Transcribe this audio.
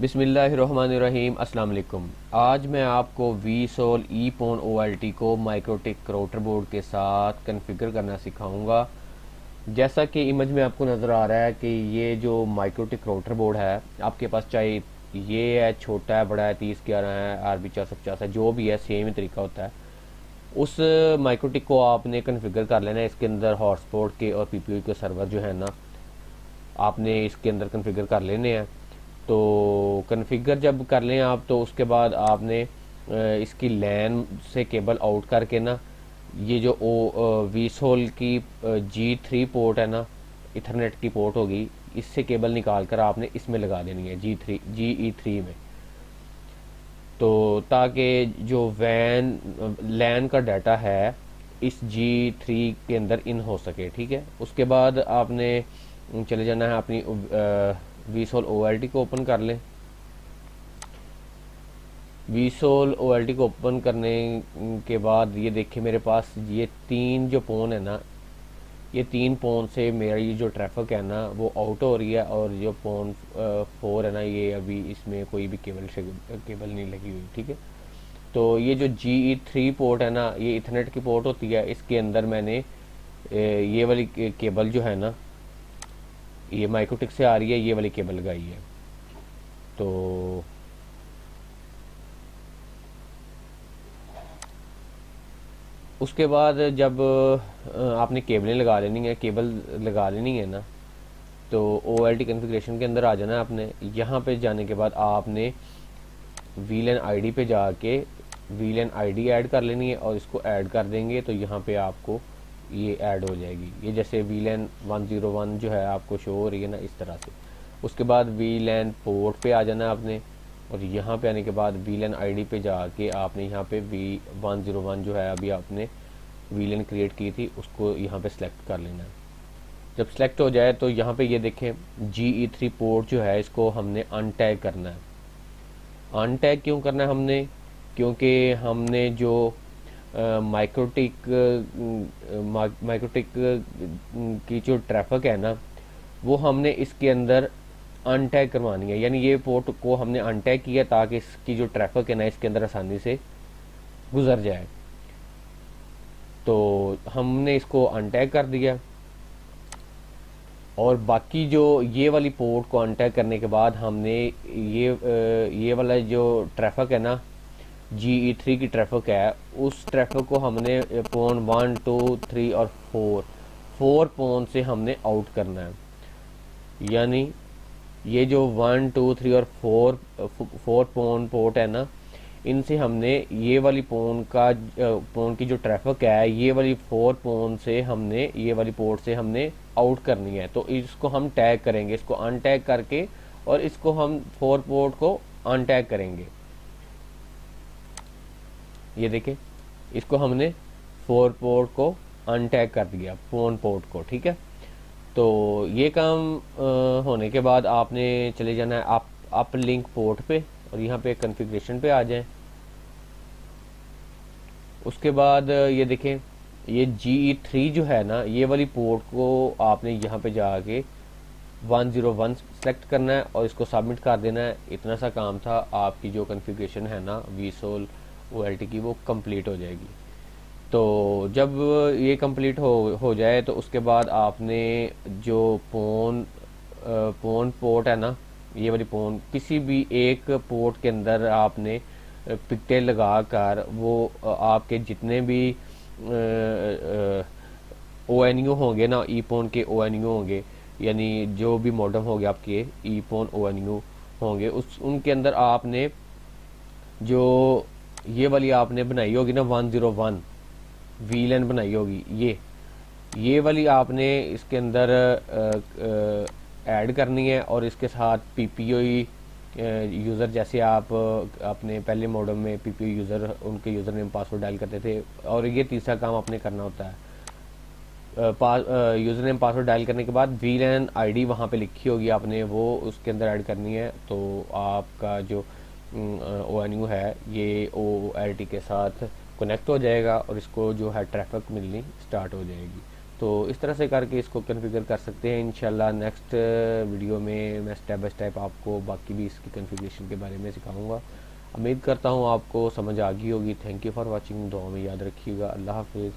बिस्मिल्लाहिर्रहमानिर्रहीम। अस्सलाम वालेकुम। आज मैं आपको वीसोल ईपोन ओएलटी को माइक्रोटिक राउटर बोर्ड के साथ कॉन्फ़िगर करना सिखाऊंगा। जैसा कि इमेज में आपको नज़र आ रहा है कि ये जो माइक्रोटिक राउटर बोर्ड है आपके पास, चाहे ये है, छोटा है, बड़ा है, 3011 है, आरबी 450 है, जो भी है सेम ही तरीका होता है। उस माइक्रोटिक को आपने कॉन्फ़िगर कर लेना है। इसके अंदर हॉटस्पॉट के और पीपीयू के सर्वर जो है ना, आपने इसके अंदर कॉन्फ़िगर कर लेने हैं। तो कॉन्फ़िगर जब कर लें आप, तो उसके बाद आपने इसकी लैन से केबल आउट करके ना, ये जो वीसोल की G3 पोर्ट है ना, इथरनेट की पोर्ट होगी, इससे केबल निकाल कर आपने इसमें लगा देनी है GE3 में। तो ताकि जो वैन लैन का डाटा है इस G3 के अंदर इन हो सके, ठीक है। उसके बाद आपने चले जाना है अपनी वीसोल ओएलटी को ओपन कर लें। वीसोल ओएलटी को ओपन करने के बाद ये देखिए, मेरे पास ये तीन जो फोन है ना, ये तीन फोन से मेरा ये जो ट्रैफिक है ना वो आउट हो रही है, और जो फोन 4 है ना, ये अभी इसमें कोई भी केबल नहीं लगी हुई, ठीक है। तो ये जो GE3 पोर्ट है ना, ये इथरनेट की पोर्ट होती है। इसके अंदर मैंने ये वाली केबल जो है ना, ये माइक्रोटिक से आ रही है, ये वाली केबल लगाई है। तो उसके बाद जब आपने केबलें लगा लेनी है, केबल लगा लेनी है ना, तो OLT कॉन्फ़िगरेशन के अंदर आ जाना है आपने। यहाँ पे जाने के बाद आपने VLAN आईडी पे जाके VLAN आईडी ऐड कर लेनी है, और इसको ऐड कर देंगे तो यहाँ पे आपको ये ऐड हो जाएगी। ये जैसे VLAN 101 जो है आपको शो हो रही है ना, इस तरह से। उसके बाद VLAN पोर्ट पे आ जाना है आपने, और यहाँ पे आने के बाद VLAN आईडी पे जाके आपने यहाँ पे V101 जो है अभी आपने VLAN क्रिएट की थी, उसको यहाँ पे सिलेक्ट कर लेना है। जब सिलेक्ट हो जाए तो यहाँ पे ये देखें, GE3 पोर्ट जो है इसको हमने अनटैग करना है। अनटैग क्यों करना है हमने? क्योंकि हमने जो माइक्रोटिक माइक्रोटिक की जो ट्रैफिक है ना, वो हमने इसके अंदर अनटैग करवानी है। यानी ये पोर्ट को हमने अनटैग किया ताकि इसकी जो ट्रैफिक है ना, इसके अंदर आसानी से गुजर जाए। तो हमने इसको अनटैग कर दिया, और बाकी जो ये वाली पोर्ट को अनटैग करने के बाद हमने ये वाला जो ट्रैफिक है ना, GE3 की ट्रैफिक है, उस ट्रैफिक को हमने पोन 1, 2, 3 और 4 पोन से हमने आउट करना है। यानी ये जो 1, 2, 3 और 4 पोन पोर्ट है ना, इनसे हमने ये वाली पोन की जो ट्रैफिक है, ये वाली 4 पोन से हमने, ये वाली पोर्ट से हमने आउट करनी है। तो इसको हम टैग करेंगे, इसको अनटैग करके, और इसको हम 4 पोर्ट को अनटैग करेंगे। ये देखें, इसको हमने 4 पोर्ट को अनटैग कर दिया, फोन पोर्ट को, ठीक है। तो ये काम होने के बाद आपने चले जाना है अप लिंक पोर्ट पे, और यहाँ पे कॉन्फ़िगरेशन पे आ जाएं। उसके बाद ये देखें, ये GE3 जो है ना, ये वाली पोर्ट को आपने यहाँ पे जाके 101 सेलेक्ट करना है, और इसको सबमिट कर देना है। इतना सा काम था, आपकी जो कॉन्फ़िगरेशन है ना वीसोल OLT की, वो कंप्लीट हो जाएगी। तो जब ये कंप्लीट हो जाए तो उसके बाद आपने जो पोन पोर्ट है ना, ये वाली पोन, किसी भी एक पोर्ट के अंदर आपने पिकटेल लगा कर, वो आपके जितने भी ONU होंगे ना, ईपोन के ONU होंगे, यानी जो भी मॉडम होंगे आपके ईपोन ONU होंगे, उस उनके अंदर आपने जो ये वाली आपने बनाई होगी ना 101 VLAN बनाई होगी, ये वाली आपने इसके अंदर ऐड करनी है, और इसके साथ PPOE यूज़र, जैसे आप अपने पहले मॉडल में PPOE यूज़र, उनके यूज़र नेम पासवर्ड डायल करते थे, और ये तीसरा काम आपने करना होता है। यूज़र नेम पासवर्ड डायल करने के बाद VLAN आईडी वहाँ पे लिखी होगी, आपने वो उसके अंदर ऐड करनी है। तो आपका जो ONU है ये OLT के साथ कनेक्ट हो जाएगा, और इसको जो है ट्रैफिक मिलनी स्टार्ट हो जाएगी। तो इस तरह से करके इसको कॉन्फ़िगर कर सकते हैं। इंशाल्लाह नेक्स्ट वीडियो में मैं स्टेप बाय स्टेप आपको बाकी भी इसकी कॉन्फ़िगरेशन के बारे में सिखाऊंगा। उम्मीद करता हूँ आपको समझ आ गई होगी। Thank you for watching. दुआ में याद रखिएगा। अल्लाह हाफिज़।